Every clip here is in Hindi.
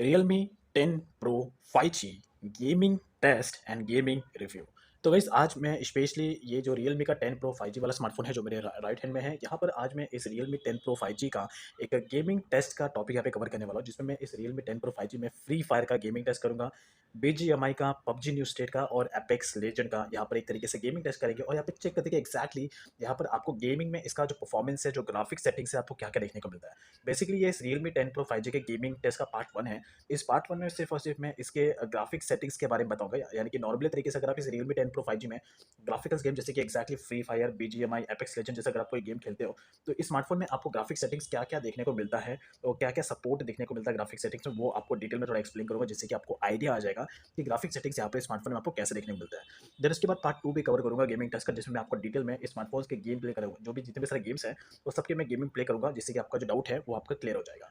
Realme 10 Pro 5G gaming test and gaming review. तो गाइस आज मैं स्पेशली ये जो Realme का 10 Pro 5G वाला स्मार्टफोन है जो मेरे राइट हैंड में है, यहाँ पर आज मैं इस Realme 10 Pro 5G का एक गेमिंग टेस्ट का टॉपिक यहाँ पे कवर करने वाला हूँ, जिसमें मैं इस Realme 10 Pro 5G में फ्री फायर का गेमिंग टेस्ट करूंगा, BGMI का, PUBG न्यू स्टेट का और एपेक्स लेजेंड का यहाँ पर एक तरीके से गेमिंग टेस्ट करेंगे और यहाँ पे चेक करेंगे एग्जैक्टली यहाँ पर आपको गेमिंग में इसका जो परफॉर्मेंस है, जो ग्राफिक सेटिंग्स है, आपको क्या क्या देखने को मिलता है। बेसिकली ये इस Realme 10 Pro 5G के गेमिंग टेस्ट का पार्ट 1 है। इस पार्ट 1 में सिर्फ और सिर्फ मैं इसके ग्राफिक सेटिंग्स के बारे में बताऊंगा, यानी कि नॉर्मली तरीके से अगर आप इस Realme 10 Pro 5G में ग्राफिकल्स गेम जैसे कि exactly free fire, BGMI, apex legend जैसे अगर आप कोई गेम खेलते हो, तो इस स्मार्टफोन में आपको ग्राफिक सेटिंग्स क्या क्या देखने को मिलता है और क्या क्या सपोर्ट देखने को मिलता है ग्राफिक सेटिंग्स में, वो आपको डिटेल में थोड़ा एक्सप्लेन करूंगा, जिससे कि आपको आइडिया आ जाएगा कि ग्राफिक सेटिंग्स यहाँ पे स्मार्टफोन में आपको कैसे देखने को मिलता है। देन उसके बाद पार्ट 2 भी कवर करूंगा गेमिंग टेस्ट का, जिसमें मैं आपको डिटेल में स्मार्टफोन्स के गेम प्ले करूंगा, जो भी जितने भी सारे गेम्स हैं वो सबके मैं गेमिंग प्ले करूंगा, जिससे कि आपका जो डाउट है वो आपका क्लियर हो जाएगा।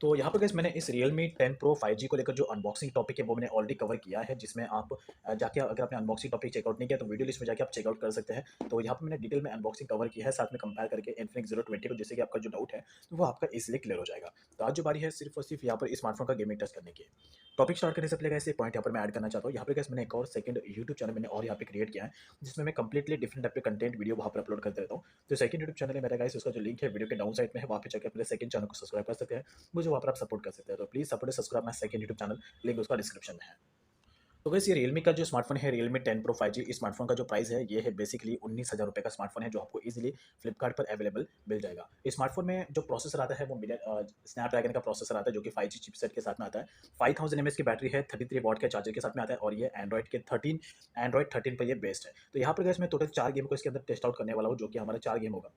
तो यहाँ पर गाइस मैंने इस Realme 10 Pro 5G को लेकर जो अनबॉक्सिंग टॉपिक है वो मैंने ऑलरेडी कवर किया है, जिसमें आप जाके अगर आपने अनबॉक्सिंग टॉपिक चेकआउट नहीं किया तो वीडियो लिस्ट में जाके आप चेकआउट कर सकते हैं। तो यहाँ पर मैंने डिटेल में अनबॉक्सिंग कवर किया है, साथ में कंपेयर करके Infinix Zero 20 को, जिससे कि आपका जो डाउट है तो वो आपका इजीली क्लियर हो जाएगा। तो आज जो बारी है सिर्फ और सिर्फ यहाँ पर स्मार्टफोन का गेमिंग टेस्ट करने की। टॉपिक स्टार्ट करने से पहले ऐसे पॉइंट यहाँ पर मैं ऐड करना चाहता हूँ। यहाँ पर गाइस मैंने एक और सेकंड यूट्यूब चैनल मैंने और यहाँ पे क्रिएट किया है, जिसमें मैं कंप्लीटली डिफरेंट टाइप के कंटेंट वीडियो वहाँ पर अपलोड करते रहता हूँ। तो सेकंड यूट्यूब चैनल है मेरा गाइस, उसका जो लिंक है वीडियो के डाउन साइड में है, वहाँ पे जाकर अपने सेकंड चैनल को सब्सक्राइब कर सकते हैं, मुझे वहाँ पर आप सपोर्ट कर सकते हैं। तो please support subscribe my second YouTube channel, link उसका डिस्क्रिप्शन में है। तो वैसे ये Realme का जो स्मार्टफोन है Realme 10 Pro 5G, इस स्मार्टफोन का जो प्राइस है ये है बेसिकली 19,000 रुपये का स्मार्टफोन है, जो आपको इजीली फ्लिपकार्ट पर अवेलेबल मिल जाएगा। इस स्मार्टफोन में जो प्रोसेसर आता है वो स्नैपड्रैगन का प्रोसेसर आता है, जो कि 5G चिपसेट के साथ में आता है। 5000 mAh की बैटरी है, 33 वॉट के चार्जर के साथ में आता है और ये एंड्रॉइड 13 पर ये बेस्ड है। तो यहाँ पर guys मैं टोटल 4 गेम को इसके अंदर टेस्ट आउट करने वाला हूँ, जो कि हमारा 4 गेम होगा।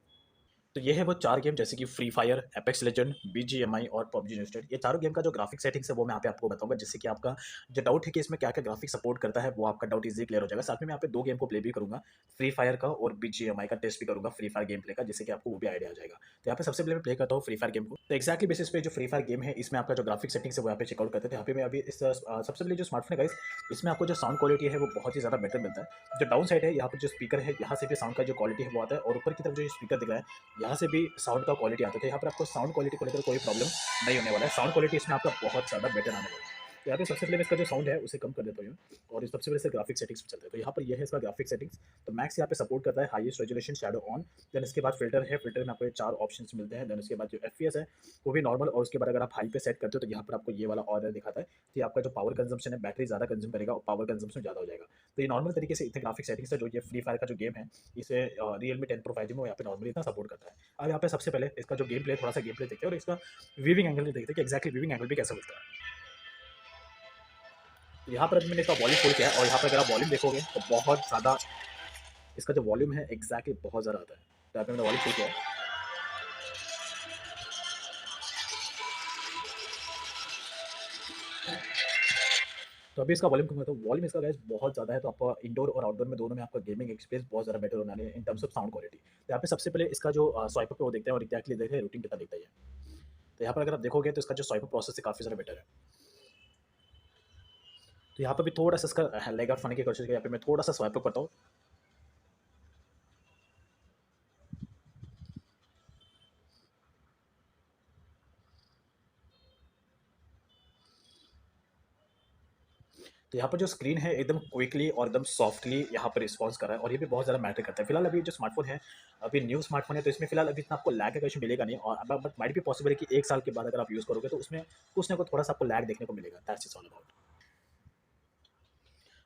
तो ये है वो 4 गेम, जैसे कि free fire, apex legend, BGMI और पबजी यूनाइटेड। ये चारों गेम का जो ग्राफिक सेटिंग्स है वो मैं यहाँ पे आपको बताऊंगा, जिससे कि आपका जो डाउट है कि इसमें क्या क्या ग्राफिक सपोर्ट करता है वो आपका डाउट इजीली क्लियर हो जाएगा। साथ में मैं यहाँ पे 2 गेम को प्ले भी करूंगा, फ्री फायर का और बीजीएमआई का टेस्ट भी करूंगा फ्री फायर गेम प्ले का, जिससे कि आपको वो भी आइडिया आ जाएगा। तो यहाँ पे सबसे पहले मैं प्ले करता हूँ फ्री फायर गेम को। तो एक्जैक्टली बेसिस पे जो फ्री फायर गेम है इसमें आपका जो ग्राफिक सेटिंग्स है वो यहाँ पे चेकआउट करते थे। यहाँ पे मैं अभी सबसे पहले जो स्मार्टफोन है गाइस, इसमें आपको जो साउंड क्वालिटी है वो बहुत ही ज़्यादा बेटर मिलता है। जो डाउन साइड है यहाँ पर जो स्पीकर है, यहाँ से भी साउंड का जो क्वालिटी है वो आता है, और ऊपर की तरफ जो स्पीकर दिख रहा है यहाँ से भी साउंड का क्वालिटी आता है। तो यहाँ पर आपको साउंड क्वालिटी को लेकर कोई प्रॉब्लम नहीं होने वाला है, साउंड क्वालिटी इसमें आपका बहुत ज़्यादा बेटर आने वाला है। तो यहाँ पे सबसे पहले मैं इसका जो साउंड है उसे कम कर देता हूँ, और इस सबसे पहले से ग्राफिक सेटिंग्स पे चलते हैं। तो यहाँ पर यह है इसका ग्राफिक सेटिंग्स। तो मैक्स यहाँ पे सपोर्ट करता है highest resolution, shadow on. Then इसके बाद फिल्टर है, फिल्टर में आपको 4 ऑप्शन मिलते हैं। देन उसके बाद जो FPS है वो भी नॉर्मल, और उसके बाद अगर आप हाई पे सेट करते हो तो यहाँ पर आपको ये वाला ऑर्डर दिखाता है कि आपका जो पावर कंजम्पशन है, बैटरी ज़्यादा कंज्यूम करेगा और पावर कंजम्पशन ज़्यादा हो जाएगा। तो ये नॉर्मल तरीके से इतने ग्राफिक सेटिंग्स है जो ये फ्री फायर का जो गेम है, इसे Realme 10 Pro 5G में यहाँ पे नॉर्मली इतना सपोर्ट करता है। अब यहाँ पे सबसे पहले इसका जो गेम प्ले, थोड़ा सा गेम प्ले देखते हैं और इसका वीविंग एंगल भी देखते हैं कि एक्जैक्टली वीविंग एंगल भी कैसा मिलता है। तो यहाँ पर अभी मैंने इसका वॉल्यूम फुल किया है, और यहाँ पर अगर आप वॉल्यूम देखोगे तो बहुत ज़्यादा इसका जो वॉल्यूम है एक्जैक्टली बहुत ज़्यादा आता है। तो यहाँ पे मैंने वॉल्यूम फुल किया है। तो अभी इसका वॉल्यूम कम है, तो वॉल्यूम इसका गाइस बहुत ज़्यादा है, तो आपका इंडोर और आउटडोर में दोनों में आपका गेमिंग एक्सपीरियंस बहुत ज़्यादा बेटर होने वाला है in terms of sound quality. तो यहाँ पे सबसे पहले इसका जो स्वाइप अप है वो देखते हैं और एक्जैक्टली देखते हैं रूटीन कितना दिखता है ये। तो यहाँ पर अगर आप देखोगे तो इसका जो स्वाइप अप प्रोसेस है काफ़ी ज़्यादा बेटर है। तो यहाँ पर भी थोड़ा सा इसका लेग आउट होने की कोशिश की, यहाँ पे मैं थोड़ा सा स्वाइप अप करता हूँ। तो यहाँ पर जो स्क्रीन है एकदम क्विकली और एकदम सॉफ्टली यहाँ पर रिस्पॉन्स कर रहा है, और ये भी बहुत ज़्यादा मैटर करता है। फिलहाल अभी जो स्मार्टफोन है, अभी न्यू स्मार्टफोन है, तो इसमें फिलहाल अभी इतना आपको लैग का कुछ मिलेगा नहीं, और बट माइट भी पॉसिबल है कि 1 साल के बाद अगर आप यूज़ करोगे तो उसमें कुछ ना कुछ थोड़ा सा आपको लैग देखने को मिलेगा। That's is all about.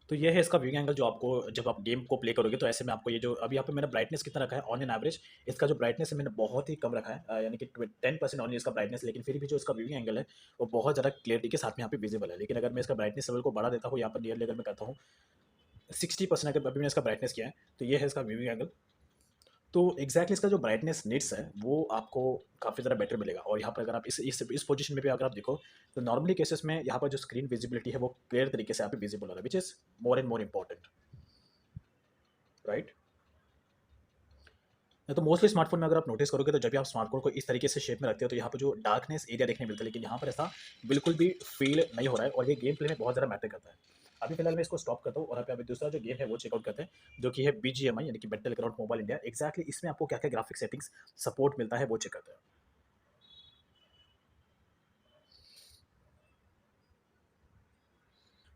तो ये है इसका व्यूइंग एंगल, जो आपको जब आप गेम को प्ले करोगे तो ऐसे में आपको ये जो अभी यहाँ पे मैंने ब्राइटनेस कितना रखा है ऑन एन एवरेज, इसका जो ब्राइटनेस है मैंने बहुत ही कम रखा है, यानी कि 10% ऑन इसका ब्राइटनेस, लेकिन फिर भी जो इसका व्यूइंग एंगल है वो बहुत ज़्यादा क्लियरिटी के साथ में यहाँ पे विजिबल है। लेकिन अगर मैं इसका ब्राइटनेस लेवल को बढ़ा देता हूँ, यहाँ पर नियर लेवल में करता हूँ 60%, अगर अभी मैंने इसका ब्राइटनेस किया है, तो ये है इसका व्यूइंग एंगल। तो एग्जैक्टली इसका जो ब्राइटनेस निट्स है वो आपको काफ़ी ज़्यादा बेटर मिलेगा। और यहाँ पर अगर आप इस पोजीशन में भी अगर आप देखो, तो नॉर्मली केसेस में यहाँ पर जो स्क्रीन विजिबिलिटी है वो क्लियर तरीके से यहाँ पे विजिबल हो रहा है, which is more and more important, right. तो मोस्टली स्मार्टफोन में अगर आप नोटिस करोगे तो जब भी आप स्मार्टफोन को इस तरीके से शेप में रखते हो तो यहाँ पर जो डार्कनेस एरिया देखने मिलता है, लेकिन यहाँ पर ऐसा बिल्कुल भी फील नहीं हो रहा है, और ये गेम प्ले में बहुत ज़्यादा मैटर करता है। अभी फिलहाल मैं इसको स्टॉप करता हूँ और अभी दूसरा जो गेम है वो चेकआउट करते हैं, जो कि है BGMI, यानी कि battle ground mobile India. Exactly इसमें आपको क्या क्या ग्राफिक सेटिंग्स सपोर्ट मिलता है वो चेक करते हैं।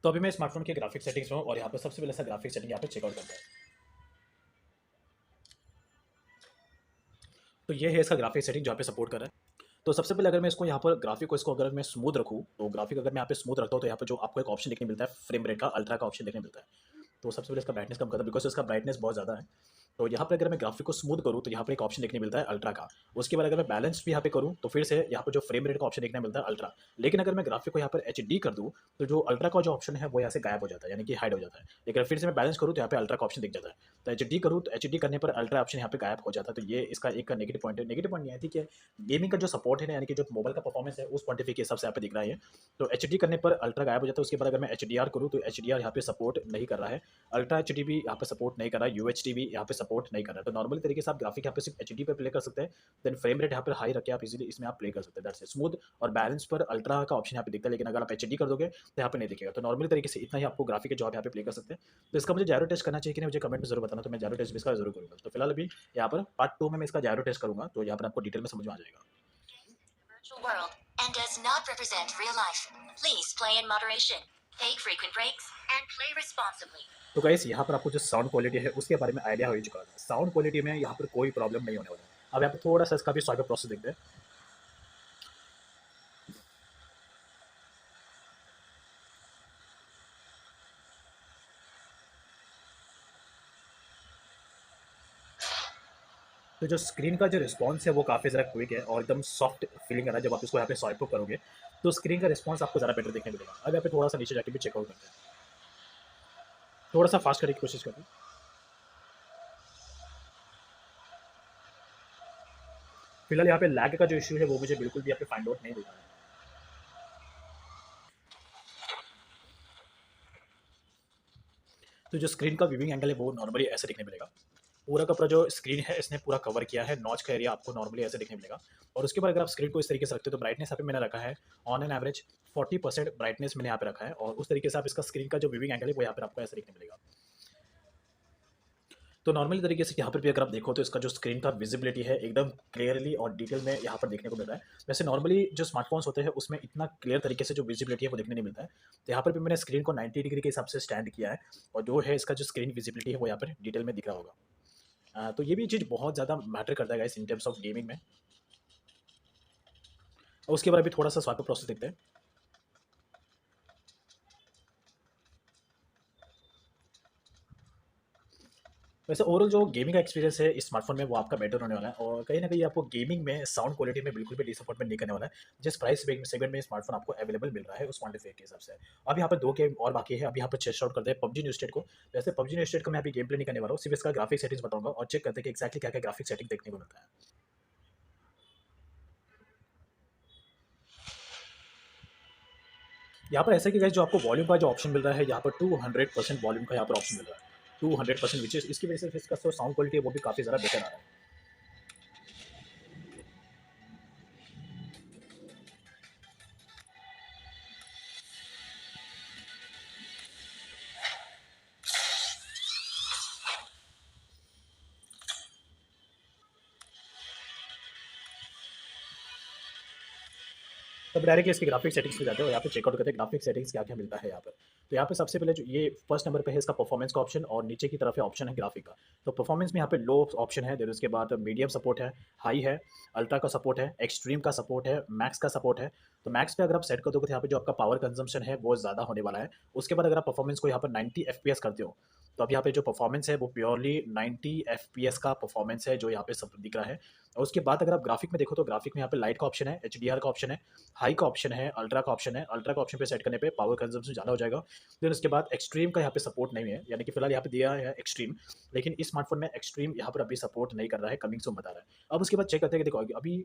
तो अभी मैं स्मार्टफोन के ग्राफिक सेटिंग्स में हूँ और यहाँ पर सबसे पहले ऐसा ग्राफिक सेटिंग यहाँ पे चेकआउट करता है। तो ये है इसका ग्राफिक सेटिंग जहाँ पे सपोर्ट कर रहा है। तो सबसे पहले अगर मैं इसको यहाँ पर ग्राफिक को इसको अगर मैं स्मूथ रखूँ, तो ग्राफिक अगर मैं यहाँ पे स्मूथ रखता हूँ तो यहाँ पे जो आपको एक ऑप्शन देखने मिलता है फ्रेम रेट का, अल्ट्रा का ऑप्शन देखने मिलता है। तो सबसे पहले इसका ब्राइटनेस कम करता है बिकॉज इसका ब्राइटनेस बहुत ज़्यादा है। तो यहाँ पर अगर मैं ग्राफिक को स्मूथ करूँ तो यहाँ पर एक ऑप्शन देखने मिलता है अल्ट्रा का। उसके बाद अगर मैं बैलेंस भी यहाँ पे करूँ तो फिर से यहाँ पर जो फ्रेम रेट का ऑप्शन देखने मिलता है अल्ट्रा। लेकिन अगर मैं ग्राफिक को यहाँ पर एच कर दूँ तो जो अल्ट्रा का जो ऑप्शन है वो यहाँ से गायब हो जाता है, यानी कि हाइड हो जाता है। लेकिन फिर से मैं बैलेंस करूँ तो यहाँ पे अल्ट्रा का ऑप्शन दिख जाता है। तो एच करूँ तो एच करने पर अल्ट्रा ऑप्शन यहाँ पे गायब हो जाता है। तो ये इसका एक नेगेटिव पॉइंट है। नेगेटिव पॉइंट ये है कि गेमिंग का जो सपोर्ट है ना, यानी कि जो मोबाइल का परफॉर्मेंस है उस पॉइंट ऑफ व्यू के हिसाब से यहाँ पे दिख रहा है। तो एच करने पर अल्ट्रा गायब हो जाता है। उसके बाद अगर मैं एच करूँ तो एच यहाँ पे सपोर्ट नहीं कर रहा है। अल्ट्रा एच भी यहाँ पे सपोर्ट नहीं कर रहा है, UHD भी यहाँ पे सपोर्ट नहीं कर रहा है। तो नॉर्मल तरीके से आप ग्राफिक यहाँ पे सिर्फ एच पे प्ले कर सकते हैं। देन फ्रेम रेट यहाँ पर हाई रखे आप इजीली इसमें आप प्ले कर सकते हैं। That's it. स्मूथ और बैलेंस पर अल्ट्रा का ऑप्शन यहाँ पे दिखता है, लेकिन अगर आप एच कर दोगे तो यहाँ पे नहीं दिखेगा। तो नॉर्मल तरीके से इतना ही आपको ग्राफिक है जो आप यहाँ पे प्ले कर सकते हैं। तो इसका मुझे जायरो टेस्ट करना चाहिए कि नहीं, मुझे कमेंट में जरूर बताना। तो मैं जायरो टेस्ट भी इसका जरूर करूँगा। तो फिलहाल अभी यहाँ पर पार्ट 2 में मैं इसका जायरो टेस्ट करूँगा, तो यहाँ पर आपको डिटेल में समझ में आ जाएगा। Virtual world and does not represent real life. Please play in moderation. Take frequent breaks and play responsibly. तो गाइस यहाँ पर आपको जो साउंड क्वालिटी है उसके बारे में आइडिया हो ही चुका है। साउंड क्वालिटी में यहाँ पर कोई प्रॉब्लम नहीं होने वाला है। अब यहाँ पर थोड़ा सा इसका भी स्वाइप प्रोसेस देखते हैं। तो जो स्क्रीन का जो रिस्पॉन्स है वो काफ़ी ज़्यादा क्विक है और एकदम सॉफ्ट फीलिंग आ रहा है। जब आप इसको यहाँ पे स्वाइप अप करोगे तो स्क्रीन का रिस्पॉन्स आपको ज़्यादा बेटर देखने मिलेगा। अब यहाँ पे थोड़ा सा नीचे जाके भी चेकआउट करते हैं, थोड़ा सा फास्ट करने की कोशिश करते हैं। फिलहाल यहाँ पे लैग का जो इशू है वो मुझे बिल्कुल भी यहाँ पे फाइंड आउट नहीं दिखा है। तो जो स्क्रीन का व्यूइंग एंगल है वो नॉर्मली ऐसे दिखने मिलेगा। पूरा का पूरा जो स्क्रीन है इसने पूरा कवर किया है, नॉच का एरिया आपको नॉर्मली ऐसे दिखने मिलेगा। और उसके बाद अगर आप स्क्रीन को इस तरीके से रखते हो तो ब्राइटनेस यहाँ पे मैंने रखा है ऑन एन एवरेज 40% ब्राइटनेस मैंने यहाँ पे रखा है। और उस तरीके से आप इसका स्क्रीन का जो व्यूइंग एंगल है वो यहाँ पर आपको ऐसे दिखने मिलेगा। तो नॉर्मली तरीके से यहाँ पर भी अगर आप देखो तो इसका जो स्क्रीन का विजिबिलिटी है एकदम क्लियरली और डिटेल में यहाँ पर देखने को मिल रहा है। वैसे नॉर्मली जो स्मार्टफोन्स होते हैं उसमें इतना क्लियर तरीके से जो विजिबिलिटी है वो देखने नहीं मिलता है। तो यहाँ पर भी मैंने स्क्रीन को 90 डिग्री के हिसाब से स्टैंड किया है और जो है इसका जो स्क्रीन विजिबिलिटी है वो यहाँ पर डिटेल में दिख रहा होगा। तो ये भी चीज़ बहुत ज़्यादा मैटर करता है guys in terms of gaming में। और उसके बाद अभी थोड़ा सा स्वाइप प्रोसेस देखते हैं। वैसे ओवरऑल जो गेमिंग का एक्सपीरियंस है इस स्मार्टफोन में वो आपका बेटर होने वाला है और कहीं ना कहीं आपको गेमिंग में साउंड क्वालिटी में बिल्कुल भी डिसअपॉइंटमेंट नहीं करने वाला है। जिस प्राइस सेगमेंट में स्मार्टफोन आपको अवेलेबल मिल रहा है उस क्वांटिटी के हिसाब से। अब यहाँ पर 2 गेम और बाकी है। अब यहाँ पर चेक आउट करते हैं पबजी न्यू स्टेट को। वैसे पबजी न्यू स्टेट को मैं अभी गेम प्ले नहीं करने वाला हूँ, सिर्फ इसका ग्राफिक सेटिंग्स बताऊंगा और चेक करते हैं कि एक्जैक्टली क्या क्या ग्राफिक सेटिंग देखने को मिलता है। यहाँ पर ऐसा कि गाइस जो आपको वॉल्यूम का जो ऑप्शन मिल रहा है यहाँ पर 200% वॉल्यूम का यहाँ पर ऑप्शन मिल रहा है। 200% विच इज इसकी वजह से इसका जो साउंड क्वालिटी है वो भी काफ़ी ज़्यादा बेटर आ रहा है। तब डायरेक्टली इसकी ग्राफिक सेटिंग्स पे जाते हो, यहाँ पे चेकआउट करते हैं ग्राफिक सेटिंग्स क्या क्या मिलता है यहाँ पर। तो यहाँ पे सबसे पहले जो ये फर्स्ट नंबर पे है इसका परफॉर्मेंस का ऑप्शन और नीचे की तरफ है ऑप्शन है ग्राफिक का। तो परफॉर्मेंस में यहाँ पे लो ऑप्शन है, देन उसके बाद मीडियम सपोर्ट है, हाई है, अल्ट्रा का सपोर्ट है, एक्सट्रीम का सपोर्ट है, मैक्स का सपोर्ट है। तो मैक्स पे अगर आप सेट कर दोगे तो यहाँ पे जो आपका पावर कंजम्पशन है वो ज़्यादा होने वाला है। उसके बाद अगर आप परफॉर्मेंस को यहाँ पर 90 FPS करते हो तो अब यहाँ पे जो परफॉर्मेंस है वो प्योरली 90 FPS का परफॉर्मेंस है जो यहाँ पे सब दिख रहा है। और उसके बाद अगर आप ग्राफिक में देखो तो ग्राफिक में यहाँ पे लाइट का ऑप्शन है, HDR का ऑप्शन है, हाई का ऑप्शन है, अल्ट्रा का ऑप्शन है। अल्ट्रा का ऑप्शन पे सेट करने पे पावर कंजम्पशन ज़्यादा हो जाएगा। फिर उसके बाद एक्सट्रीम का यहाँ पे सपोर्ट नहीं है, यानी कि फिलहाल यहाँ पे दिया है एक्सट्रीम, लेकिन इस स्मार्टफोन में एक्सट्रीम यहाँ पर अभी सपोर्ट नहीं कर रहा है, कमिंग सून बता रहा है। अब उसके बाद चेक करते हैं कि देखो अभी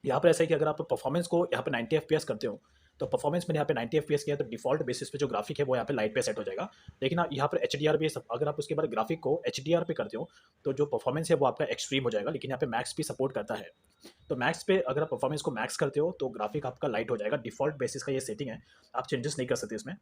यहाँ पर ऐसा है कि अगर आप परफॉर्मेंस को यहाँ पे 90 FPS करते हो तो परफॉर्मेंस मैंने यहाँ पे 90 FPS किया तो डिफॉल्ट बेसिस पे जो ग्राफिक है वो यहाँ पे लाइट पे सेट हो जाएगा। लेकिन यहाँ पर HDR भी अगर आप उसके बाद ग्राफिक को HDR पे करते हो तो जो परफॉर्मेंस है वो आपका एक्सट्रीम हो जाएगा। लेकिन यहाँ पे मैक्स भी सपोर्ट करता है। तो मैक्स पे अगर आप परफॉर्मेंस को मैक्स करते हो तो ग्राफिक आपका लाइट हो जाएगा। डिफॉल्ट बेसिस का ये सेटिंग है, आप चेंजेस नहीं कर सकते इसमें।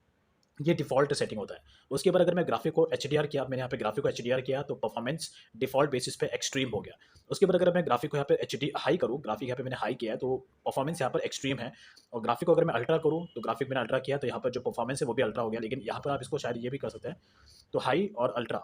ये डिफ़ॉल्ट सेटिंग होता है। उसके बाद अगर मैं ग्राफ़िक को एचडीआर किया, मैंने यहाँ पे ग्राफ़िक को एचडीआर किया तो परफ़ॉर्मेंस डिफ़ॉल्ट बेसिस पे एक्सट्रीम हो गया। उसके बाद अगर मैं ग्राफ़िक को यहाँ पे एचडी हाई करूँ, ग्राफ़िक यहाँ पे मैंने हाई किया है तो परफ़ॉर्मेंस यहाँ पर एक्सट्रीम है। और ग्राफ़िक को अगर मैं अल्ट्रा करूँ, तो ग्राफ़िक मैंने अल्ट्रा किया तो यहाँ पर जो परफ़ॉर्मेंस है वो भी अल्ट्रा हो गया। लेकिन यहाँ पर आप इसको शायद ये भी कर सकते हैं, तो हाई और अल्ट्रा,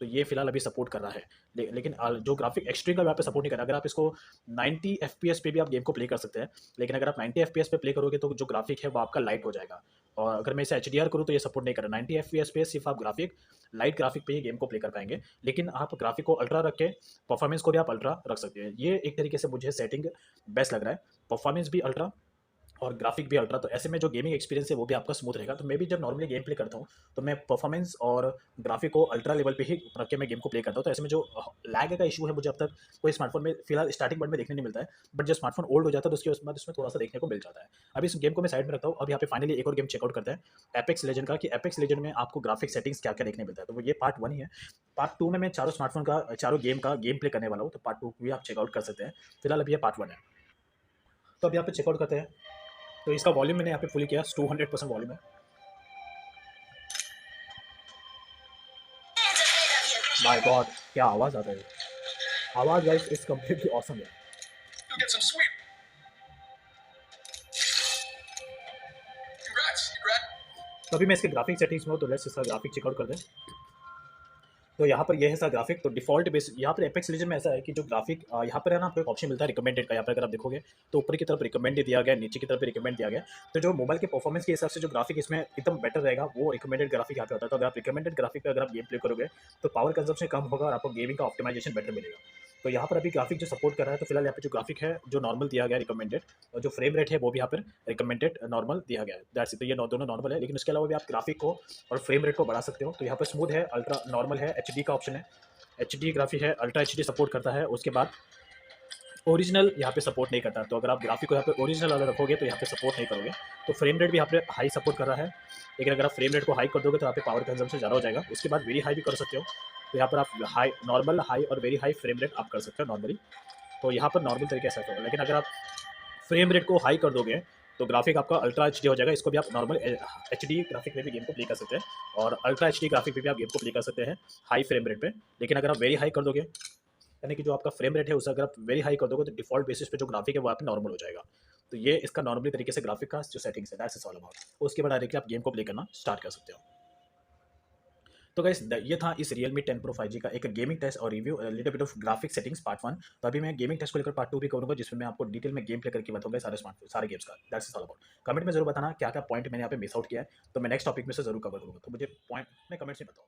तो ये फ़िलहाल अभी सपोर्ट कर रहा है। लेकिन जो ग्राफ़िक एक्सट्रीम का यहाँ पे सपोर्ट नहीं कर रहा। अगर आप इसको 90 एफपीएस पे भी आप गेम को प्ले कर सकते हैं, लेकिन अगर आप 90 एफपीएस पे प्ले करोगे तो जो ग्राफ़िक है वो आपका लाइट हो जाएगा। और अगर मैं इसे एचडीआर करूँ तो ये सपोर्ट नहीं कर रहा। 90 एफपीएस पे सिर्फ आप ग्राफ़िक लाइट ग्राफ़िक पे ही गेम को प्ले कर पाएँगे, लेकिन आप ग्राफ़िक को अल्ट्रा रख के परफ़ॉर्मेंस को भी आप अल्ट्रा रख सकते हैं। ये एक तरीके से मुझे सेटिंग बेस्ट लग रहा है। परफ़ॉर्मेंस भी अल्ट्रा और ग्राफिक भी अल्ट्रा, तो ऐसे में जो गेमिंग एक्सपीरियंस है वो भी आपका स्मूथ रहेगा। तो मैं भी जब नॉर्मली गेम प्ले करता हूँ तो मैं परफॉर्मेंस और ग्राफिक को अल्ट्रा लेवल पे ही रख के मैं गेम को प्ले करता हूँ। तो ऐसे में जो लैग का इशू है मुझे अब तक कोई स्मार्टफोन में फिलहाल स्टार्टिंग में देखने नहीं मिलता है, बट जब स्मार्टफोन ओल्ड हो जाता है तो उसके बाद उसमें थोड़ा सा देखने को मिल जाता है। अब इस गेम को मैं साइड में रखता हूँ। अब यहाँ पे फाइनली एक और गेम चेकआउट करते हैं, एपेक्स लेजेंड का, कि एपेक्स लेजेंड में आपको ग्राफिक सेटिंग्स क्या क्या देखने मिलता है। तो वो ये पार्ट 1 ही है। पार्ट 2 में मैं चारों स्मार्टफोन का चारों गेम का गेम प्ले करने वाला हूँ, तो पार्ट 2 भी आप चेकआउट कर सकते हैं। फिलहाल अभी ये पार्ट 1 है। तो अब यहाँ पे चेकआउट करते हैं। तो इसका वॉल्यूम मैंने यहाँ पे फुल किया, 200% वॉल्यूम है। माय गॉड, क्या आवाज़ आता है! आवाज़ गाइस इज़ कंप्लीटली ऑसम है। You'll get some sweet. Congrats. तो अभी मैं इसके ग्राफिक सेटिंग्स में हूँ, तो लेट्स इसका ग्राफिक चेकआउट कर दें। तो यहाँ पर ये है इसका ग्राफिक, तो डिफ़ॉल्ट बेस यहाँ पर एपेक्स लीजेंड में ऐसा है कि जो ग्राफिक यहाँ पर है ना, आपको एक ऑप्शन मिलता है रिकमेंडेड का। यहाँ पर अगर आप देखोगे तो ऊपर की तरफ रिकमेंडेड दिया गया है, नीचे की तरफ भी रिकमेंड दिया गया है। तो जो मोबाइल के परफॉर्मेंस के हिसाब से जो ग्राफिक इसमें एकदम बेटर रहेगा, वो रिकमेंडेड ग्राफिक यहाँ पे होता है। तो अगर आप रिकमेंडेड ग्राफिक पे अगर आप गेम प्ले करोगे तो पावर कंजप्शन कम होगा और आपको गेमिंग का ऑप्टिमाइजेशन बेटर मिलेगा। तो यहाँ पर अभी ग्राफिक जो सपोर्ट कर रहा है, तो फिलहाल यहाँ पे जो ग्राफिक है जो नॉर्मल दिया गया है रिकमेंडेड, और जो फ्रेम रेट है वो भी यहाँ पर रिकमेंडेड नॉर्मल दिया गया है। That's it. तो ये दोनों नॉर्मल है, लेकिन उसके अलावा भी आप ग्राफिक को और फ्रेम रेट को बढ़ा सकते हो। तो यहाँ पर स्मूथ है, अल्ट्रा नॉर्मल है, एचडी का ऑप्शन है, एचडी ग्राफिक है, अल्ट्रा एचडी सपोर्ट करता है। उसके बाद ओरिजिनल यहाँ पे सपोर्ट नहीं करता। तो अगर आप ग्राफिक को यहाँ पे ओरिजिनल वाला रखोगे तो यहाँ पे सपोर्ट नहीं करोगे। तो फ्रेम रेट भी यहाँ पे हाई सपोर्ट कर रहा है, लेकिन अगर आप फ्रेम रेट को हाई कर दोगे तो यहाँ पे पावर कंजम्पशन ज़्यादा हो जाएगा। उसके बाद वेरी हाई भी कर सकते हो। तो यहाँ पर आप हाई, नॉर्मल, हाई और वेरी हाई फ्रेम रेट आप कर सकते हो नॉर्मली। तो यहाँ पर नॉर्मल तरीके से होगा, लेकिन अगर आप फ्रेम रेट को हाई कर दोगे तो ग्राफिक आपका अल्ट्रा एचडी हो जाएगा। इसको भी आप नॉर्मल एचडी ग्राफिक में भी गेम को प्ले कर सकते हैं, और अल्ट्रा एचडी ग्राफिक पे भी आप गेम को प्ले कर सकते हैं हाई फ्रेम रेट पे। लेकिन अगर आप वेरी हाई कर दोगे, यानी कि जो आपका फ्रेम रेट है उसे अगर आप वेरी हाई कर दोगे, तो डिफ़ॉल्ट बेसिस पे जो ग्राफिक है वो आप नॉर्मल हो जाएगा। तो ये इसका नॉर्मली तरीके से ग्राफिक का जो सेटिंग्स है, दैट्स इट्स ऑल अबाउट। उसके बाद डायरेक्टली आप गेम को प्ले करना स्टार्ट कर सकते हो। तो गाइस ये था इस Realme 10 Pro 5G का एक गेमिंग टेस्ट और review, little bit of graphic settings part 1। तो अभी मैं गेमिंग टेस्ट को लेकर पार्ट 2 भी करूँगा, जिसमें मैं आपको डिटेल में गेम प्ले करके बताऊंगा सारे स्मार्टफोन सारे गेम्स का। That's it's all about. Comment में जरूर बताना क्या क्या पॉइंट मैंने यहाँ पे मिस आउट किया है, तो मैं नेक्स्ट टॉपिक में से जरूर कवर करूँगा। तो मुझे पॉइंट में कमेंट्स में बताओ।